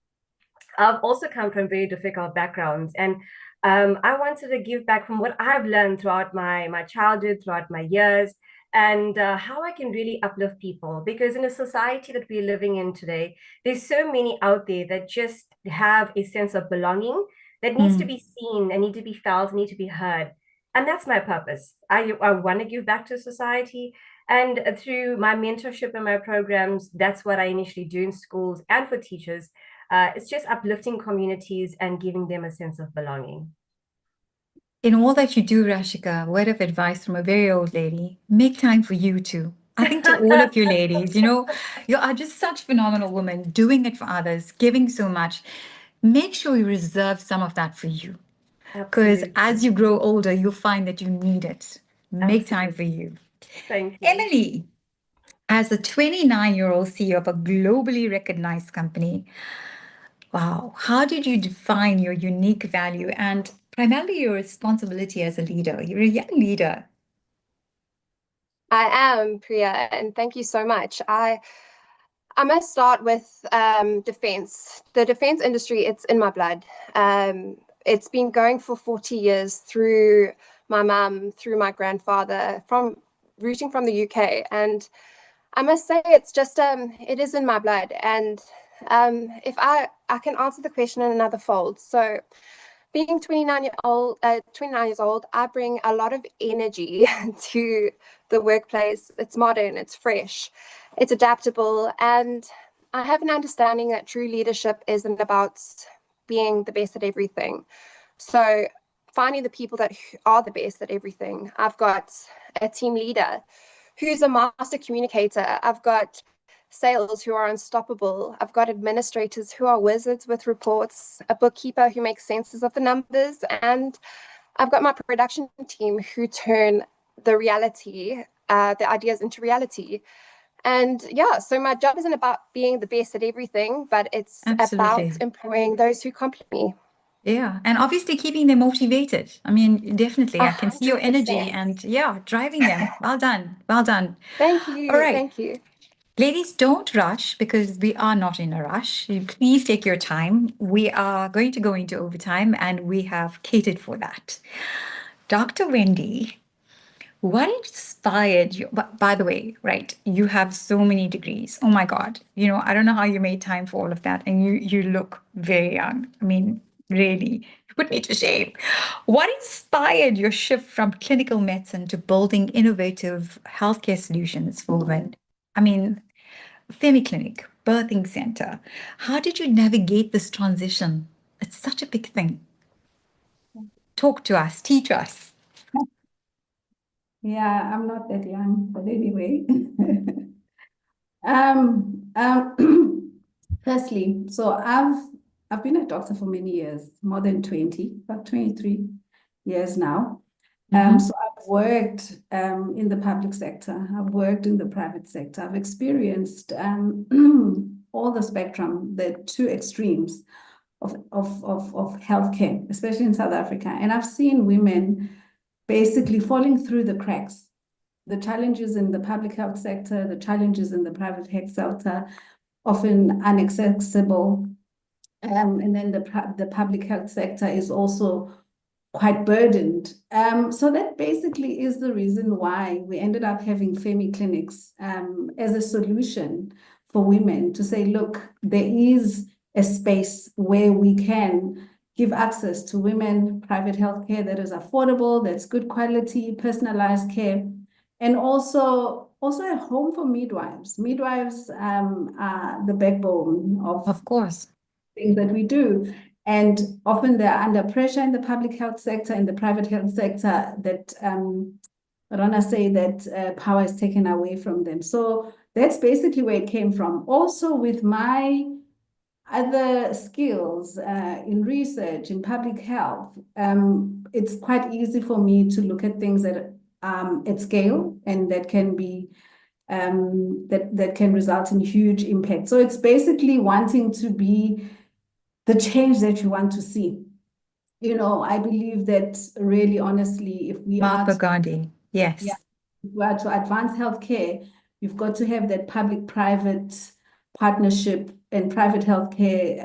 I've also come from very difficult backgrounds. And I wanted to give back from what I've learned throughout my childhood, throughout my years, and how I can really uplift people. Because in a society that we're living in today, there's so many out there that just have a sense of belonging that needs to be seen and need to be felt, need to be heard. And that's my purpose. I want to give back to society. And through my mentorship and my programs, that's what I initially do in schools and for teachers. It's just uplifting communities and giving them a sense of belonging. In all that you do, Rashika, a word of advice from a very old lady, make time for you too. I think to all of you ladies, you are just such phenomenal women doing it for others, giving so much. Make sure you reserve some of that for you. Because as you grow older, you'll find that you need it. Make time for you. Thank you. Emily, as a 29-year-old CEO of a globally recognized company, wow, how did you define your unique value and primarily your responsibility as a leader? You're a young leader. I am, Priya, and thank you so much. I must start with defense. The defense industry, it's in my blood. It's been going for 40 years through my mum, through my grandfather, rooting from the UK. And I must say it's just, it is in my blood. And if I can answer the question in another fold. So being 29 years old, I bring a lot of energy to the workplace. It's modern, it's fresh, it's adaptable, and I have an understanding that true leadership isn't about being the best at everything. So finding the people that are the best at everything. I've got a team leader who's a master communicator. I've got sales who are unstoppable. I've got administrators who are wizards with reports, a bookkeeper who makes senses of the numbers, and I've got my production team who turn the ideas into reality. And yeah, so my job isn't about being the best at everything, but it's about employing those who complement me. Yeah, and obviously keeping them motivated. I mean, definitely, I can see your energy and yeah, driving them. Well done, well done. Thank you. All right. Thank you. Ladies, don't rush because we are not in a rush. Please take your time. We are going to go into overtime and we have catered for that. Dr. Wendy, what inspired you? By the way, right, you have so many degrees. Oh my God. You know, I don't know how you made time for all of that. And you look very young. I mean, really, you put me to shame. What inspired your shift from clinical medicine to building innovative healthcare solutions for women? I mean, Femi Clinic, birthing center. How did you navigate this transition? It's such a big thing. Talk to us, teach us. Yeah, I'm not that young, but anyway. Firstly, so I've been a doctor for many years, more than 20, about 23 years now. So I've worked in the public sector. I've worked in the private sector. I've experienced all the spectrum, the two extremes of healthcare, especially in South Africa. And I've seen women basically falling through the cracks. The challenges in the public health sector, the challenges in the private health sector, often inaccessible. And then the public health sector is also quite burdened. So that basically is the reason why we ended up having Femi clinics as a solution for women to say, look, there is a space where we can give access to women private health care that is affordable, that's good quality, personalized care, and also a home for midwives. Midwives are the backbone of course, things that we do. And often they're under pressure in the public health sector, in the private health sector, that I don't want to say that power is taken away from them. So that's basically where it came from. Also with my other skills in research, in public health, it's quite easy for me to look at things at scale, and that can be that can result in huge impact. So it's basically wanting to be the change that you want to see. You know, I believe that really, honestly, if we Mahatma Gandhi, yes. Yeah, if we are to advance healthcare, you've got to have that public-private partnership and private healthcare,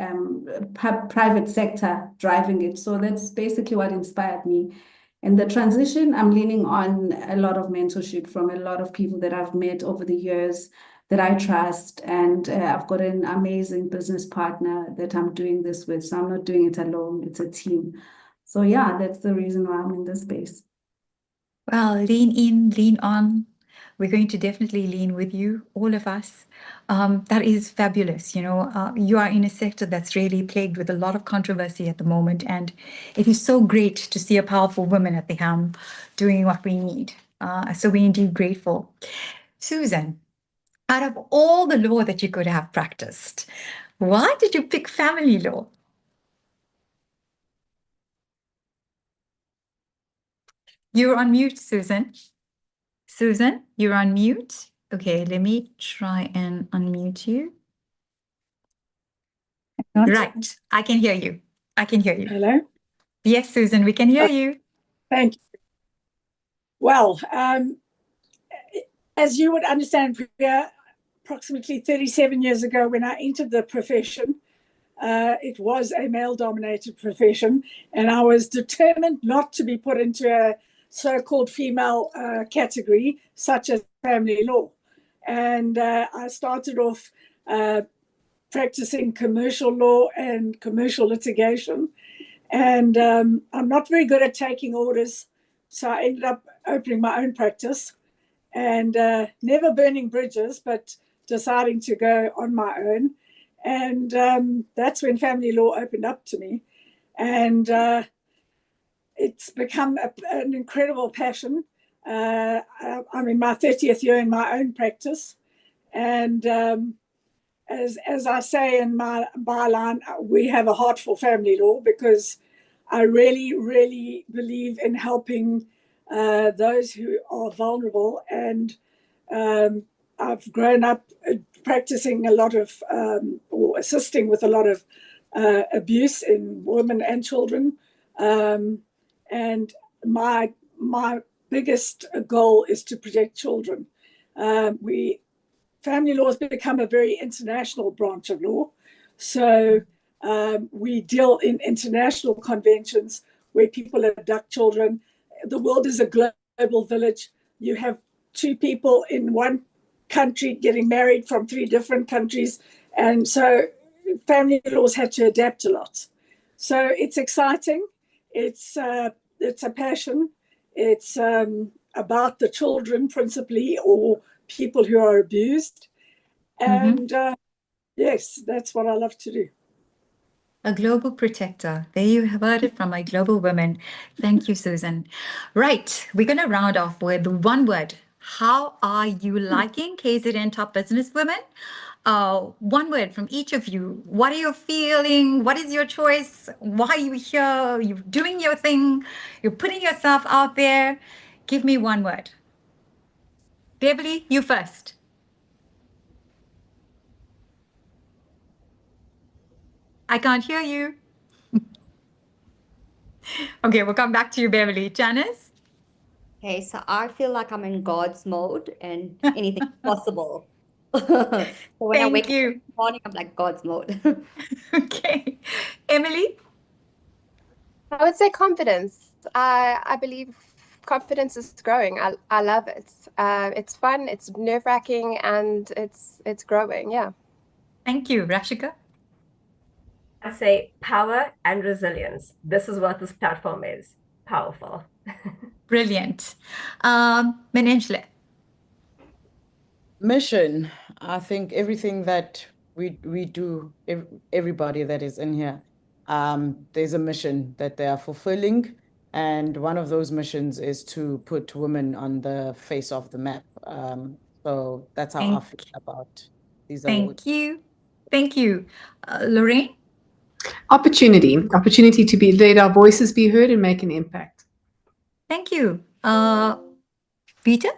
private sector driving it. So that's basically what inspired me. And the transition, I'm leaning on a lot of mentorship from a lot of people that I've met over the years that I trust. And I've got an amazing business partner that I'm doing this with. So I'm not doing it alone, it's a team. So yeah, that's the reason why I'm in this space. Well, lean in, lean on. We're going to definitely lean with you, all of us. That is fabulous. You know, you are in a sector that's really plagued with a lot of controversy at the moment. And it is so great to see a powerful woman at the helm doing what we need. So we're indeed grateful. Susan, out of all the law that you could have practiced, why did you pick family law? You're on mute, Susan. Susan, you're on mute. Okay, let me try and unmute you. Right, I can hear you. I can hear you. Hello? Yes, Susan, we can hear you. Thank you. Well, as you would understand, Priya, approximately 37 years ago when I entered the profession, it was a male-dominated profession, and I was determined not to be put into a so-called female category, such as family law. And I started off practicing commercial law and commercial litigation. And I'm not very good at taking orders, so I ended up opening my own practice and never burning bridges, but deciding to go on my own. And that's when family law opened up to me. And it's become an incredible passion. I'm in my 30th year in my own practice. And as I say in my byline, we have a heart for family law because I really, really believe in helping those who are vulnerable. And I've grown up practicing a lot of, or assisting with a lot of abuse in women and children. And my biggest goal is to protect children. Family law has become a very international branch of law. So we deal in international conventions where people abduct children. The world is a global village. You have two people in one country getting married from three different countries. And so family laws had to adapt a lot. So it's exciting. It's a passion. It's about the children principally, or people who are abused. And yes, that's what I love to do. A global protector. There you have heard it from my global women. Thank you, Susan. Right, we're going to round off with one word. How are you liking KZN Top Business Women? One word from each of you. What are you feeling? What is your choice? Why are you here? You're doing your thing. You're putting yourself out there. Give me one word. Beverly, you first. I can't hear you. Okay, we'll come back to you, Beverly. Janice? Okay, so I feel like I'm in God's mode and anything possible. So when I wake up in the morning, I'm like God's mode. Okay. Emily? I would say confidence. I believe confidence is growing. I love it. It's fun, it's nerve-wracking, and it's growing. Yeah. Thank you. Rashika? I say power and resilience. This is what this platform is. Powerful. Brilliant. Menenjle? Mission. I think everything that we do, everybody that is in here, there's a mission that they are fulfilling. And one of those missions is to put women on the face of the map. So that's how I feel about these awards. Thank you. Thank you. Lorraine? Opportunity to be let our voices be heard and make an impact. Thank you. Peter?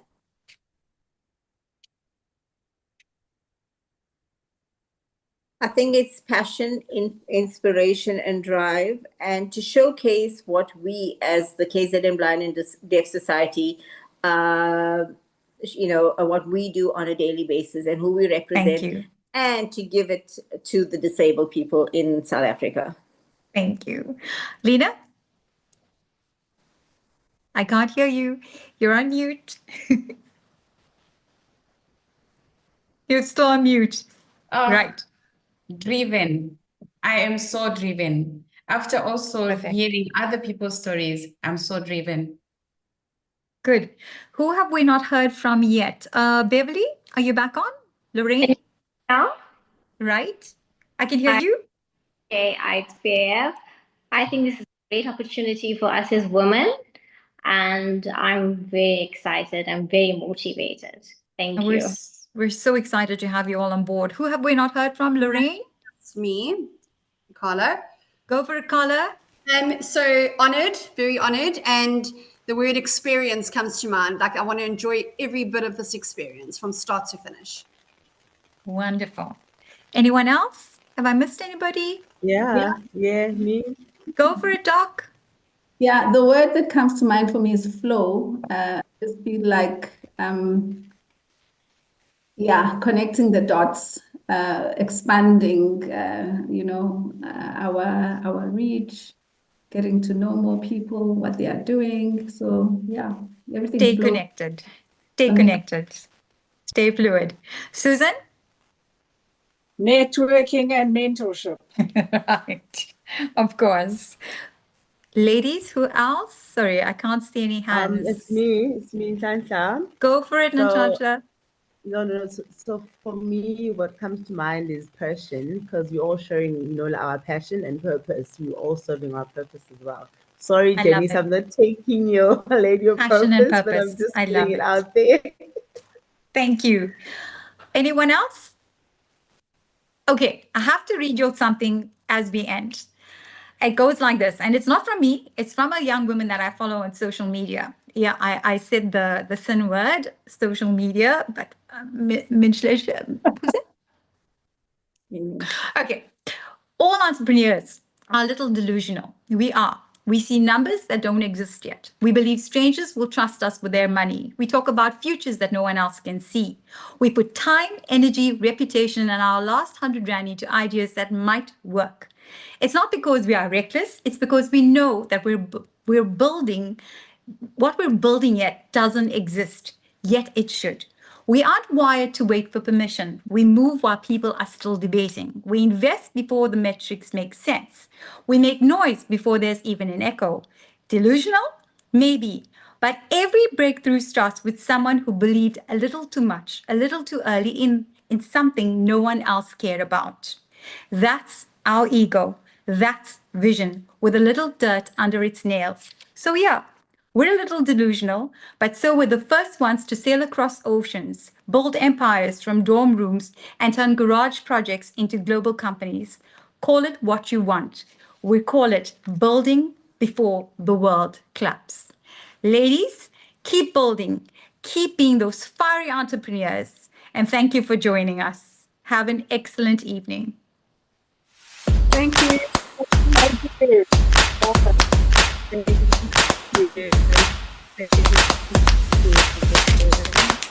I think it's passion, inspiration, and drive, and to showcase what we as the KZN Blind and Deaf Society, what we do on a daily basis and who we represent, and to give it to the disabled people in South Africa. Thank you. Lena? I can't hear you. You're on mute. You're still on mute. Right. Driven. I am so driven. After also hearing other people's stories, I'm so driven. Good. Who have we not heard from yet? Beverly, are you back on? Lorraine? Now? Right. I can hear you. Okay, it's Bev. I think this is a great opportunity for us as women, and I'm very excited. I'm very motivated. Thank you. We're so excited to have you all on board. Who have we not heard from? Lorraine? It's me, Carla. Go for it, Carla. So honored, very honored. And the word experience comes to mind. Like, I want to enjoy every bit of this experience from start to finish. Wonderful. Anyone else? Have I missed anybody? Yeah, me. Go for it, Doc. Yeah, the word that comes to mind for me is flow. Just feel like connecting the dots, expanding, our reach, getting to know more people, what they are doing. So yeah, everything. Stay connected. Stay connected. Stay fluid. Susan? Networking and mentorship. Right. Of course. Ladies, who else? Sorry, I can't see any hands. It's me, Nhlanhla. Go for it, Nhlanhla. No. So for me, what comes to mind is passion, because we're all sharing, our passion and purpose. We're all serving our purpose as well. Sorry, Janice, I'm not taking your lady of passion and purpose, but I'm purpose. just I putting love it it out there. Thank you. Anyone else? Okay, I have to read you something as we end. It goes like this, and it's not from me. It's from a young woman that I follow on social media. Yeah, I said the sin word, social media, but who's it? Okay. All entrepreneurs are a little delusional. We are. We see numbers that don't exist yet. We believe strangers will trust us with their money. We talk about futures that no one else can see. We put time, energy, reputation, and our last 100 Rand into ideas that might work. It's not because we are reckless. It's because we know that we're building what we're building yet doesn't exist, yet it should. We aren't wired to wait for permission. We move while people are still debating. We invest before the metrics make sense. We make noise before there's even an echo. Delusional? Maybe. But every breakthrough starts with someone who believed a little too much, a little too early in something no one else cared about. That's our ego. That's vision with a little dirt under its nails. So yeah, we're a little delusional, but so we're the first ones to sail across oceans, build empires from dorm rooms, and turn garage projects into global companies. Call it what you want. We call it building before the world claps. Ladies, keep building, keep being those fiery entrepreneurs, and thank you for joining us. Have an excellent evening. Thank you. Thank you. Thank you.